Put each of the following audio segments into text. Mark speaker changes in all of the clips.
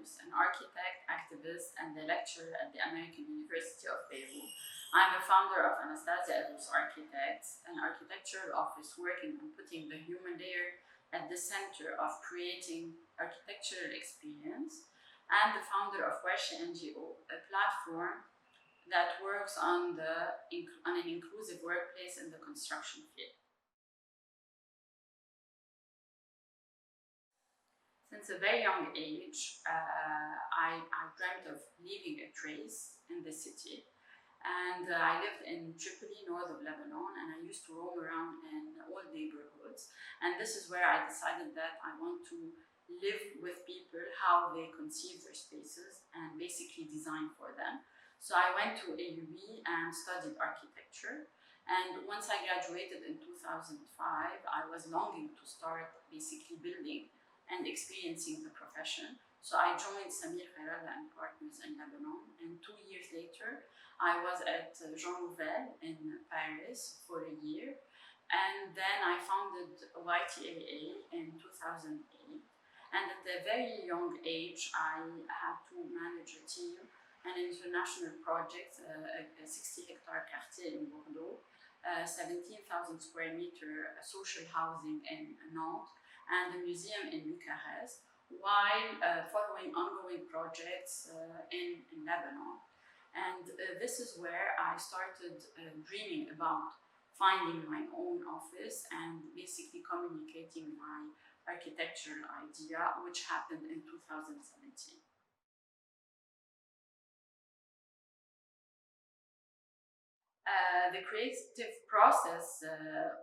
Speaker 1: Elrouss, an architect, activist, and a lecturer at the American University of Beirut. I'm a founder of Anastasia Elrouss Architects, an architectural office working on putting the human layer at the center of creating architectural experience, and the founder of Warch NGO, a platform that works on an inclusive workplace in the construction field. Since a very young age, I dreamt of leaving a trace in the city. And I lived in Tripoli, north of Lebanon, and I used to roam around in old neighborhoods. And this is where I decided that I want to live with people, how they conceive their spaces, and basically design for them. So I went to AUB and studied architecture. And once I graduated in 2005, I was longing to start basically building and experiencing the profession. So I joined Samir Khairallah and Partners in Lebanon, and 2 years later, I was at Jean Nouvel in Paris for a year, and then I founded YTAA in 2008. And at a very young age, I had to manage a team, an international project, a 60-hectare quartier in Bordeaux, 17,000 square meter social housing in Nantes, and a museum in Bucharest, while following ongoing projects in Lebanon. And this is where I started dreaming about finding my own office and basically communicating my architectural idea, which happened in 2017. The creative process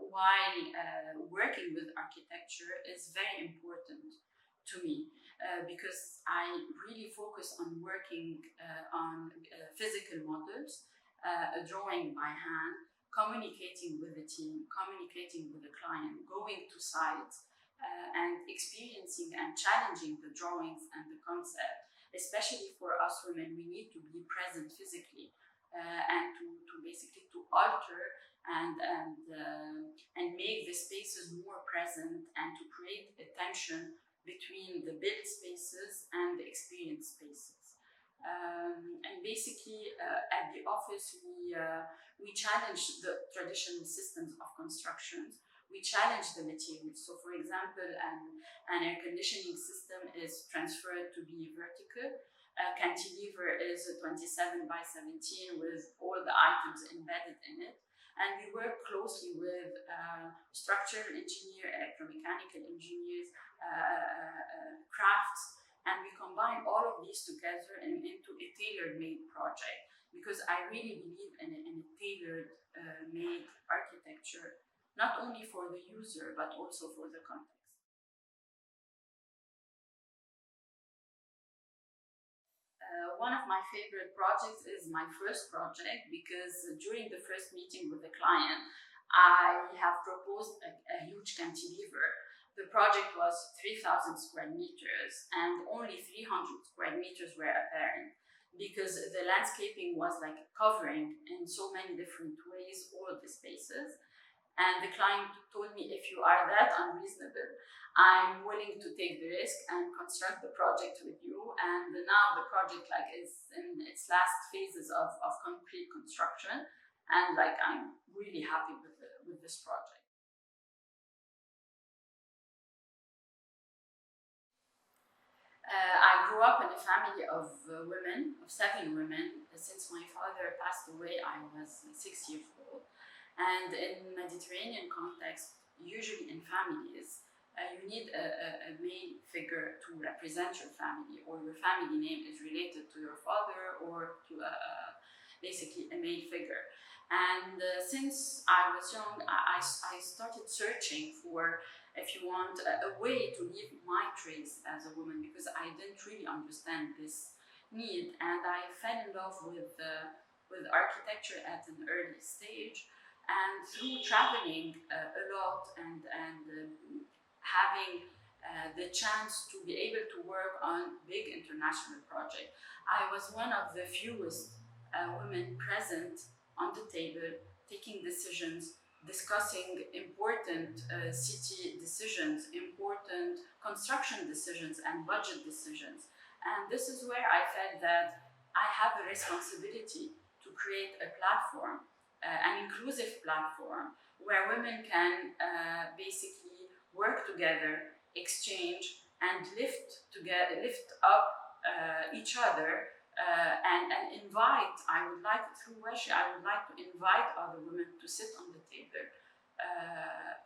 Speaker 1: while working with architecture is very important to me because I really focus on working on physical models, drawing by hand, communicating with the team, communicating with the client, going to sites, and experiencing and challenging the drawings and the concept. Especially for us women, we need to be present physically. And to basically to alter and make the spaces more present and to create a tension between the built spaces and the experience spaces. And basically at the office we challenge the traditional systems of constructions. We challenge the materials. So for example, an air conditioning system is transferred to be vertical. Cantilever is 27 by 17 with all the items embedded in it. And we work closely with structural engineers, electromechanical engineers, crafts, and we combine all of these together into a tailor-made project, because I really believe in a tailor-made architecture, not only for the user, but also for the context. One of my favorite projects is my first project, because during the first meeting with the client, I have proposed a huge cantilever. The project was 3,000 square meters, and only 300 square meters were apparent, because the landscaping was like covering in so many different ways all the spaces. And the client told me, if you are that unreasonable, I'm willing to take the risk and construct the project with you. And now the project is in its last phases of concrete construction, and I'm really happy with this project. I grew up in a family of women, of 7 women. Since my father passed away, I was 6 years old. And in Mediterranean context, usually in families, you need a male figure to represent your family, or your family name is related to your father or to basically a male figure. And since I was young, I started searching for, if you want, a way to leave my trace as a woman, because I didn't really understand this need. And I fell in love with architecture at an early stage. And through traveling a lot and having the chance to be able to work on big international projects, I was one of the fewest women present on the table, taking decisions, discussing important city decisions, important construction decisions and budget decisions. And this is where I felt that I have a responsibility to create a platform, an inclusive platform, where women can basically work together, exchange, and lift up each other, and invite. I would like, through Warch, I would like to invite other women to sit on the table,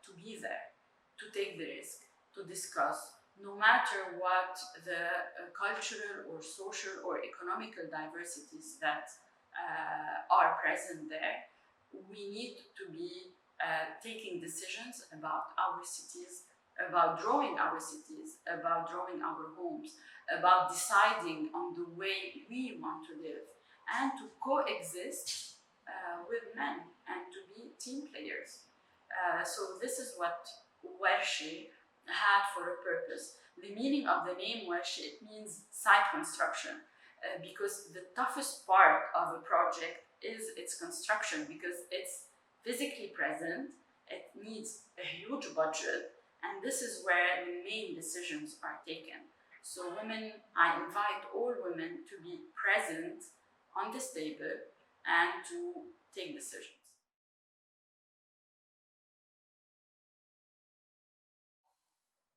Speaker 1: to be there, to take the risk, to discuss, no matter what the cultural or social or economical diversities that are present there. We need to be taking decisions about our cities, about drawing our cities, about drawing our homes, about deciding on the way we want to live, and to coexist with men and to be team players. So this is what Warch had for a purpose. The meaning of the name Warch, it means site construction, because the toughest part of a project is its construction, because it's physically present, it needs a huge budget, and this is where the main decisions are taken. So women, I invite all women to be present on this table and to take decisions.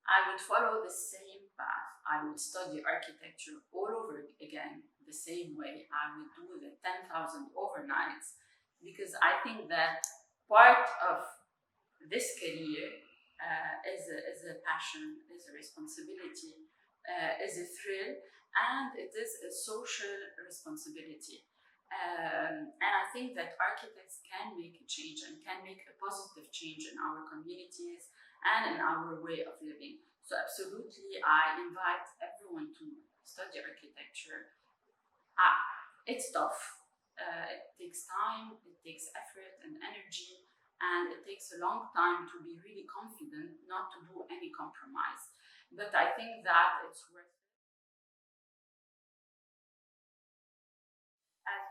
Speaker 1: I would follow the same path. I would study architecture all over again the same way. I would do the 10,000 overnights, because I think that part of this career is a passion, is a responsibility, is a thrill, and it is a social responsibility. And I think that architects can make a change and can make a positive change in our communities and in our way of living. So absolutely, I invite everyone to study architecture. It's tough. It takes time, it takes effort and energy, and it takes a long time to be really confident not to do any compromise. But I think that it's worth it.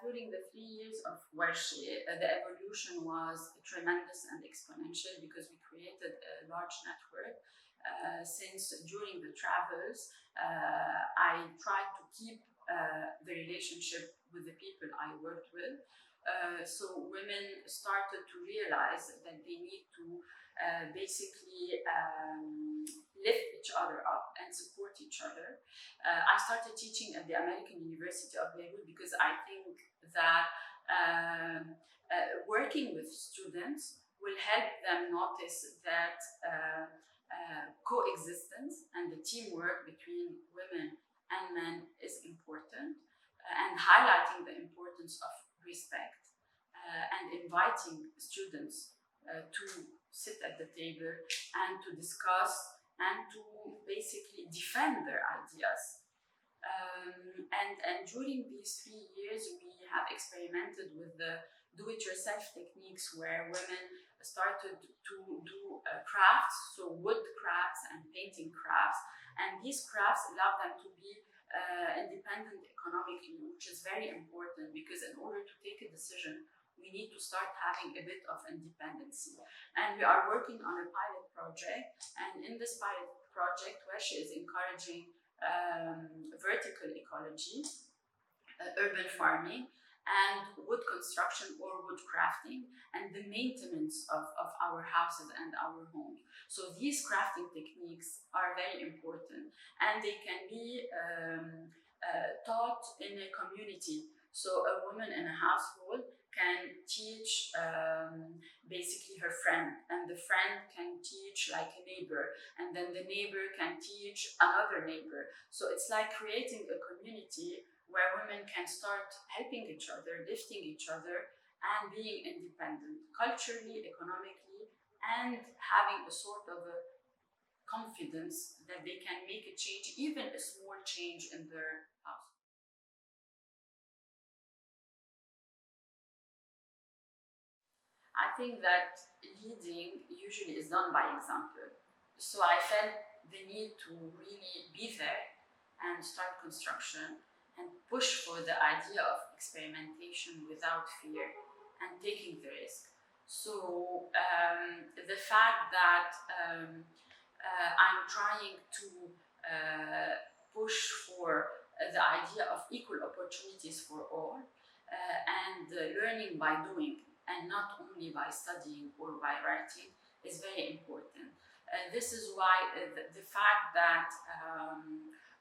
Speaker 1: During the 3 years of Warch, the evolution was tremendous and exponential, because we created a large network. Since during the travels, I tried to keep the relationship with the people I worked with. So women started to realize that they need to basically lift each other up and support each other. I started teaching at the American University of Beirut, because I think that working with students will help them notice that coexistence and the teamwork between women and men is important, and highlighting the importance of respect, and inviting students to sit at the table and to discuss and to basically defend their ideas. And during these 3 years, we have experimented with the do-it-yourself techniques, where women started to do crafts, so wood crafts and painting crafts. And these crafts allow them to be independent economically, which is very important, because in order to take a decision, we need to start having a bit of independency. And we are working on a pilot project, and in this pilot project, Warch is encouraging vertical ecology, urban farming, and wood construction or wood crafting, and the maintenance of our houses and our homes. So these crafting techniques are very important, and they can be taught in a community. So a woman in a household can teach basically her friend, and the friend can teach like a neighbor, and then the neighbor can teach another neighbor. So it's like creating a community where women can start helping each other, lifting each other, and being independent culturally, economically, and having a sort of a confidence that they can make a change, even a small change in their house. I think that leading usually is done by example. So I felt the need to really be there and start construction and push for the idea of experimentation without fear and taking the risk. So the fact that I'm trying to push for the idea of equal opportunities for all, and learning by doing and not only by studying or by writing is very important. This is why the fact that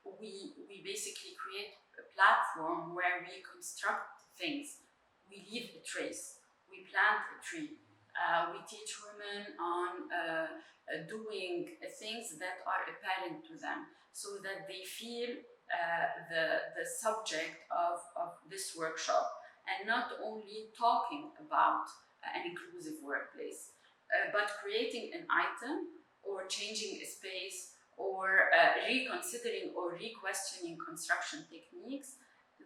Speaker 1: we basically create a platform where we construct things, we leave a trace, we plant a tree, we teach women on doing things that are apparent to them so that they feel the subject of this workshop, and not only talking about an inclusive workplace, but creating an item or changing a space or reconsidering or re-questioning construction techniques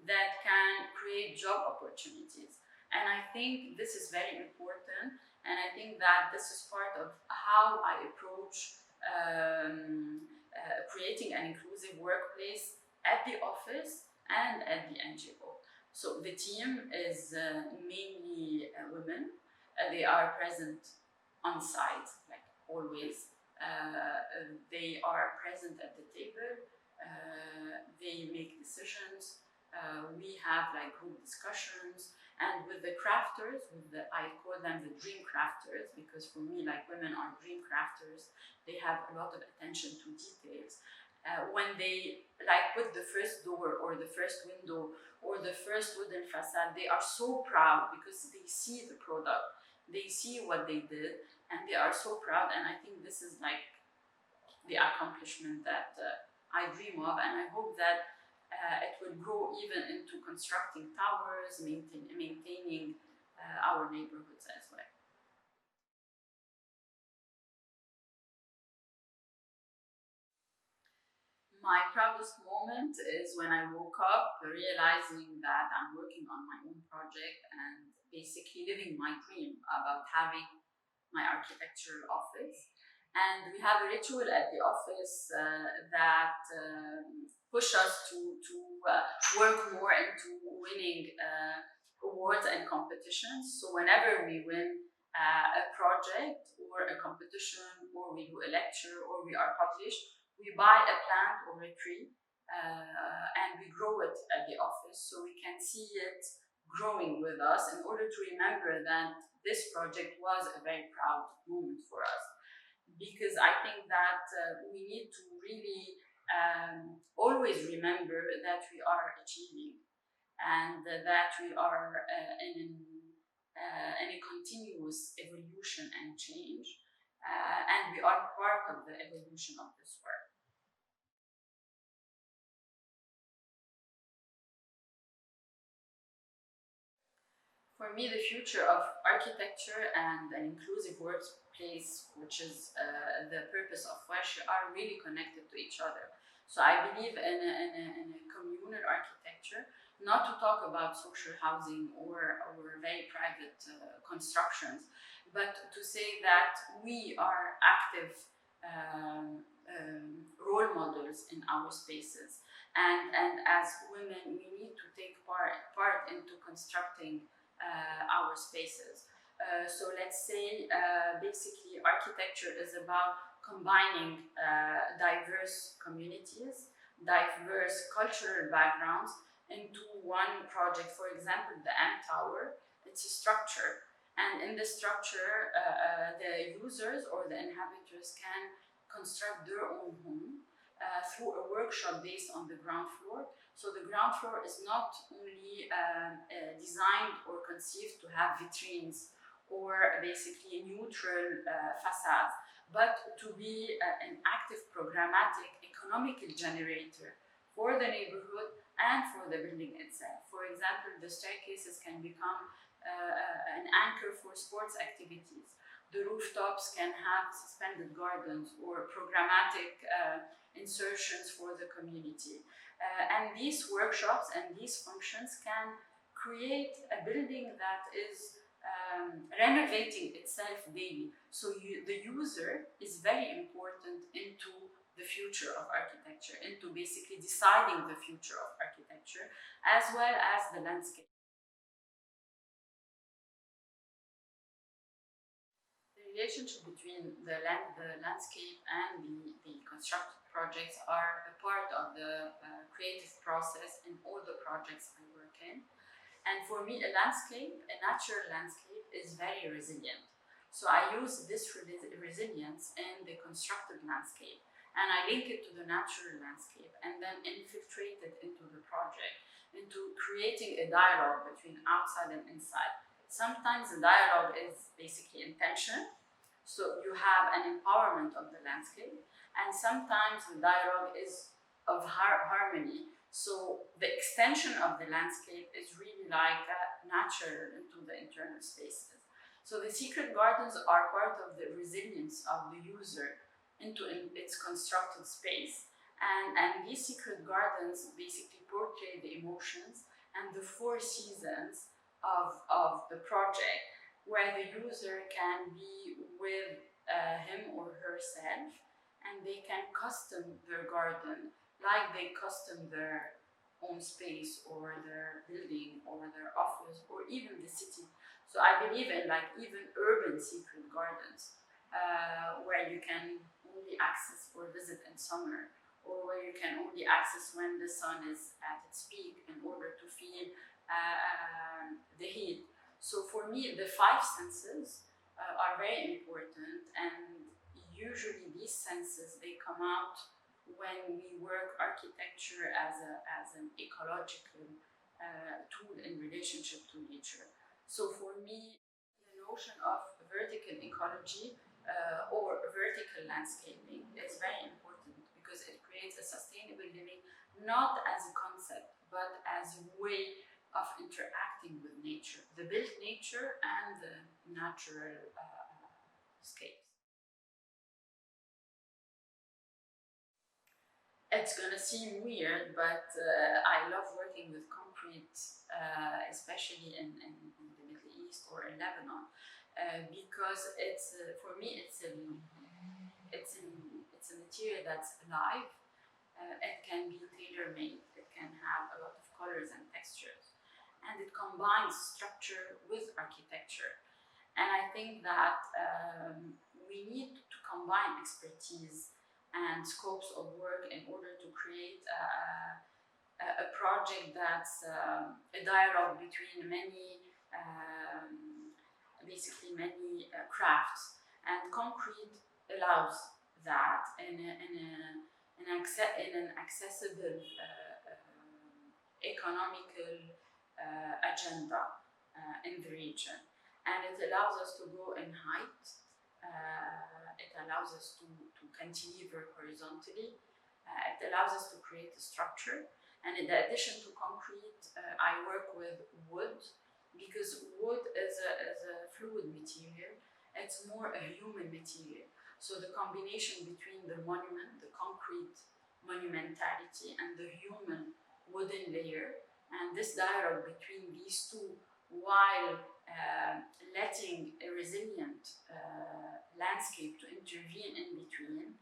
Speaker 1: that can create job opportunities. And I think this is very important, and I think that this is part of how I approach creating an inclusive workplace at the office and at the NGO. So the team is mainly women. They are present on site, like always. They are present at the table. They make decisions. We have like group discussions, and with the crafters, I call them the dream crafters, because for me, like, women are dream crafters. They have a lot of attention to details. When they like put the first door or the first window or the first wooden facade, they are so proud because they see the product, they see what they did, and they are so proud. And I think this is like the accomplishment that I dream of, and I hope that it will grow even into constructing towers, maintaining our neighborhoods as well. My proudest moment is when I woke up realizing that I'm working on my own project and basically living my dream about having my architectural office. And we have a ritual at the office that push us to work more into winning awards and competitions. So whenever we win a project or a competition, or we do a lecture, or we are published, we buy a plant or a tree and we grow it at the office so we can see it growing with us, in order to remember that this project was a very proud moment for us. Because I think that we need to really always remember that we are achieving, and that we are in a continuous evolution and change, and we are part of the evolution of this work. For me, the future of architecture and an inclusive workplace, which is the purpose of Warch, are really connected to each other. So I believe in a communal architecture, not to talk about social housing or very private constructions, but to say that we are active role models in our spaces. And as women, we need to take part into constructing our spaces. So let's say basically architecture is about combining diverse communities, diverse cultural backgrounds into one project. For example, the M Tower, it's a structure, and in the structure the users or the inhabitants can construct their own home through a workshop based on the ground floor. So the ground floor is not only designed or conceived to have vitrines or basically neutral facades, but to be an active, programmatic, economical generator for the neighborhood and for the building itself. For example, the staircases can become an anchor for sports activities. The rooftops can have suspended gardens or programmatic insertions for the community. And these workshops and these functions can create a building that is renovating itself daily. So the user is very important into the future of architecture, into basically deciding the future of architecture, as well as the landscape. The relationship between the landscape and the constructed projects are a part of the creative process in all the projects I work in. And for me, a landscape, a natural landscape, is very resilient. So I use this resilience in the constructed landscape, and I link it to the natural landscape, and then infiltrate it into the project, into creating a dialogue between outside and inside. Sometimes the dialogue is basically intention, so you have an empowerment of the landscape, and sometimes the dialogue is of harmony. So the extension of the landscape is really like natural into the internal spaces. So the secret gardens are part of the resilience of the user into its constructed space. And these secret gardens basically portray the emotions and the 4 seasons of the project, where the user can be with him or herself, and they can custom their garden like they custom their own space or their building or their office or even the city. So I believe in like even urban secret gardens where you can only access or visit in summer, or where you can only access when the sun is at its peak in order to feel the heat. So for me, the 5 senses are very important, and usually these senses, they come out when we work architecture as an ecological tool in relationship to nature. So for me, the notion of vertical ecology or vertical landscaping is very important, because it creates a sustainable living, not as a concept, but as a way of interacting with nature, the built nature and the natural scapes. It's gonna seem weird, but I love working with concrete, especially in the Middle East or in Lebanon, because it's for me it's a material that's alive. It can be tailor-made. It can have a lot of colors and textures, and it combines structure with architecture. And I think that we need to combine expertise and scopes of work in order to create a project that's a dialogue between many, basically many crafts. And concrete allows that in an accessible economical agenda in the region. And it allows us to go in height. It allows us to cantilever horizontally. It allows us to create a structure. And in addition to concrete, I work with wood, because wood is a fluid material. It's more a human material. So the combination between the monument, the concrete monumentality, and the human wooden layer, and this dialogue between these two, while letting a resilient landscape to intervene in between,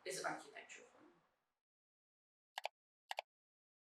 Speaker 1: is architecture.